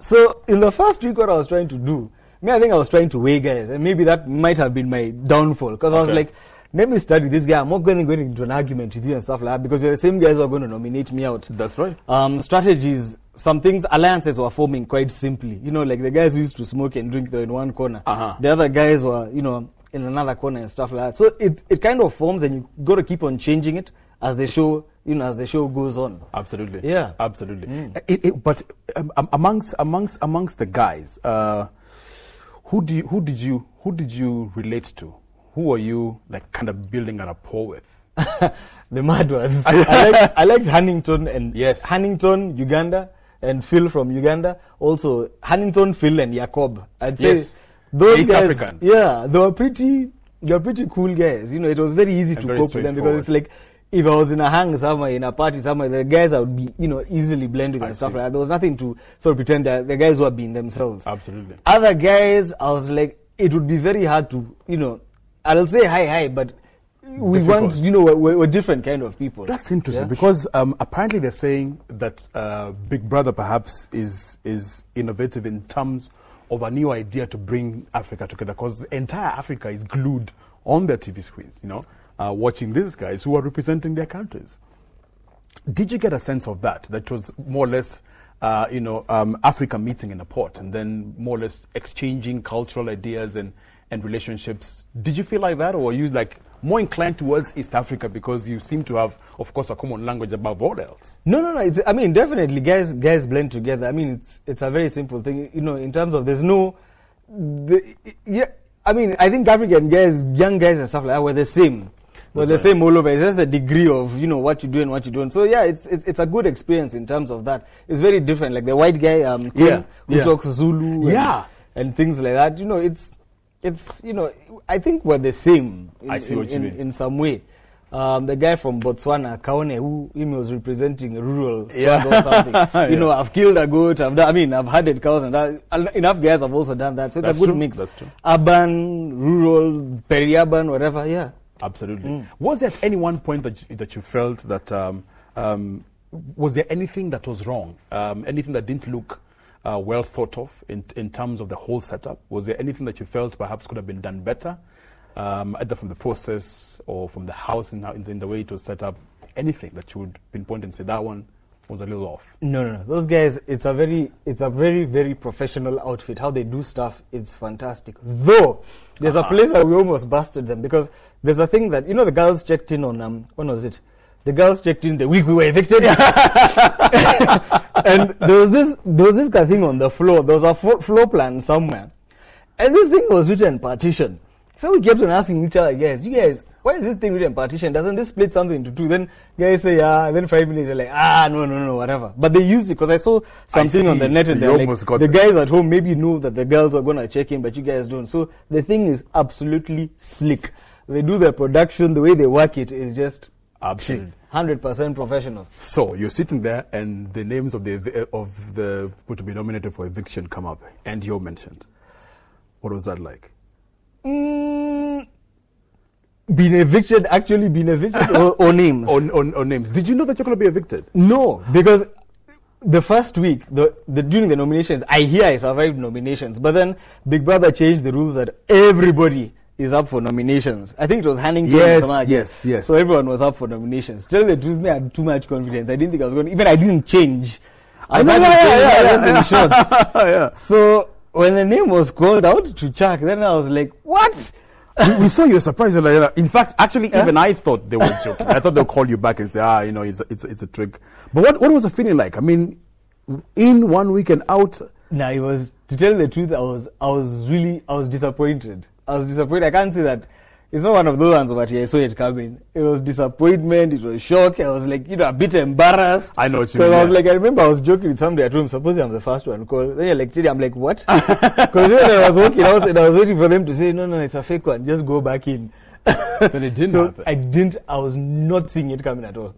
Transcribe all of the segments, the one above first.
So in the first week, what I was trying to do, I think I was trying to weigh guys, and maybe that might have been my downfall, because I was like, let me study this guy. I'm not going to go into an argument with you and stuff like that, because you're the same guys who are going to nominate me out. That's right. Strategies, some things, alliances were forming quite simply. You know, like the guys who used to smoke and drink, they're in one corner. The other guys were, you know, in another corner and stuff like that. So it kind of forms, and you got to keep on changing it as the show, you know, as the show goes on. Absolutely. Yeah. Absolutely. But amongst the guys, who did you relate to? Who are you like kind of building a rapport with? The mad ones. I liked Hannington and Hannington, Uganda, and Phil from Uganda. Also Hannington, Phil, and Jacob. I'd say those East guys. Africans. Yeah, they were pretty cool guys. You know, it was very easy to cope with them, because it's like, if I was in a hang somewhere, in a party somewhere, the guys I would be, you know, easily blended and stuff like that. There was nothing to sort of pretend that the guys were being themselves. Absolutely. Other guys, I was like, it would be very hard to, you know, I'll say hi, but we want, you know, we're different kind of people. That's interesting, because apparently they're saying that Big Brother perhaps is innovative in terms of a new idea to bring Africa together, because the entire Africa is glued on their TV screens, you know, watching these guys who are representing their countries. Did you get a sense of that? That was more or less, you know, Africa meeting in a port, and then more or less exchanging cultural ideas and relationships. Did you feel like that, or were you like more inclined towards East Africa because you seem to have, of course, a common language above all else? No. I mean, definitely, guys blend together. I mean, it's a very simple thing, you know, in terms of there's no, I mean, I think African guys, young guys and stuff like that, were the same. We're the same all over. It's just the degree of, you know, what you do and what you don't. So yeah, it's a good experience in terms of that. It's very different. Like the white guy, who talks Zulu, and things like that. You know, it's you know, I think we're the same in some way. The guy from Botswana, Kaone, who was representing rural swag or something. You know, I've killed a goat. I've herded cows, and enough guys have also done that. So it's a good mix. That's true. Urban, rural, peri-urban, whatever. Yeah. Absolutely. Was there at any one point that you felt that was there anything that was wrong? Anything that didn't look well thought of in terms of the whole setup? Was there anything that you felt perhaps could have been done better, either from the process or from the house in the way it was set up? Anything that you would pinpoint and say that one was a little off? No. Those guys, it's a very, very professional outfit. How they do stuff is fantastic. Though there's a place that we almost busted them, because there's a thing that, you know, the girls checked in on when was it? The girls checked in the week we were evicted. And there was this kind of thing on the floor. There was a floor plan somewhere, and this thing was written partition. So we kept on asking each other, you guys, why is this thing written partition? Doesn't this split something into two? Then guys say, and then 5 minutes they're like, no, whatever. But they used it, because I saw something on the net, and they're like, the guys at home maybe know that the girls are going to check in, but you guys don't. So the thing is absolutely slick. They do their production, the way they work it is just absolutely 100% professional. So you're sitting there, and the names of the who to be nominated for eviction come up, and you're mentioned. What was that like? Being evicted or names? Or names. Did you know that you're going to be evicted? No, because the first week, during the nominations, I survived nominations, but then Big Brother changed the rules that everybody is up for nominations. I think it was Hannington. Yes. So everyone was up for nominations. Tell the truth, I had too much confidence. I didn't think I was going to, even I didn't change. I was in shorts. So when the name was called out to Chuck, then I was like, what? we saw you surprised. In fact, actually, even I thought they were joking. I thought they'll call you back and say, you know, it's a trick. But what was the feeling like? I mean, in 1 week and out? No, it was, to tell the truth, I was disappointed. I can't say that. It's not one of those ones, but I saw it coming. It was disappointment, it was shock. I was like, you know, a bit embarrassed. I know what you mean. I was like, I remember I was joking with somebody at home, supposing I'm the first one called. Then you're like, I'm like, what? Because when I was walking out, and I was waiting for them to say, no, it's a fake one, just go back in. But it didn't happen. I was not seeing it coming at all.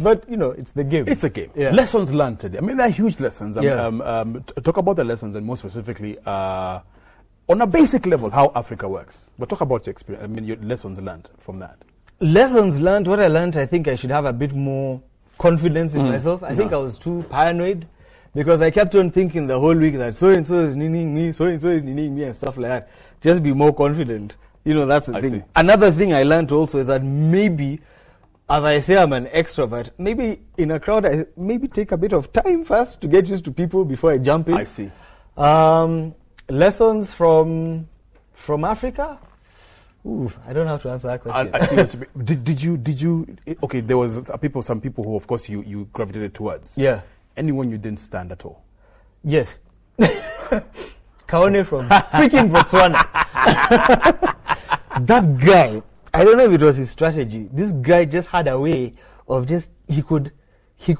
But, you know, it's the game. It's a game. Yeah. Lessons learned today. I mean, they're huge lessons. Talk about the lessons, and more specifically, on a basic level, how Africa works. But talk about your experience. I mean, your lessons learned from that. Lessons learned. What I learned, I think I should have a bit more confidence in myself. I think I was too paranoid. because I kept on thinking the whole week that so and so is needing me, so and so is needing me, and stuff like that. Just be more confident. You know, that's the thing. See. Another thing I learned also is that maybe, as I say, I'm an extrovert. Maybe in a crowd, I maybe take a bit of time first to get used to people before I jump in. I see. Lessons from Africa. Ooh, I don't have to answer that question. I see what you mean. Did you? Okay, there was some people who, of course, you gravitated towards. Yeah. Anyone you didn't stand at all? Yes. Kaone from freaking Botswana. That guy, I don't know if it was his strategy. This guy just had a way of he could We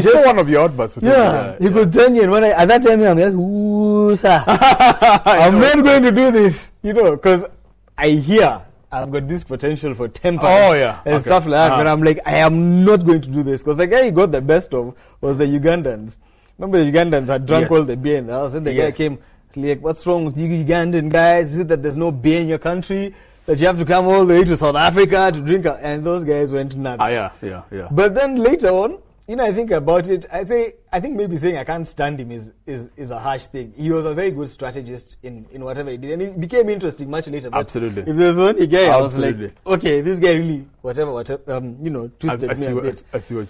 just, saw one of your outbursts. He could turn you, and when at that time I'm just, ooh, sir, I'm not going to do this, you know, because I hear I've got this potential for temper and stuff like that, but I'm like, I am not going to do this, because the guy he got the best of was the Ugandans. Remember, the Ugandans had drunk all the beer in the house, and the guy came, like, what's wrong with you Ugandan guys? Is it that there's no beer in your country? That you have to come all the way to South Africa to drink? And those guys went nuts. But then later on, you know, I think about it, I think maybe saying I can't stand him is a harsh thing. He was a very good strategist in whatever he did. And it became interesting much later. But Absolutely. If there's only guy, I was like, okay, this guy really, whatever, you know, twisted me a bit. I see what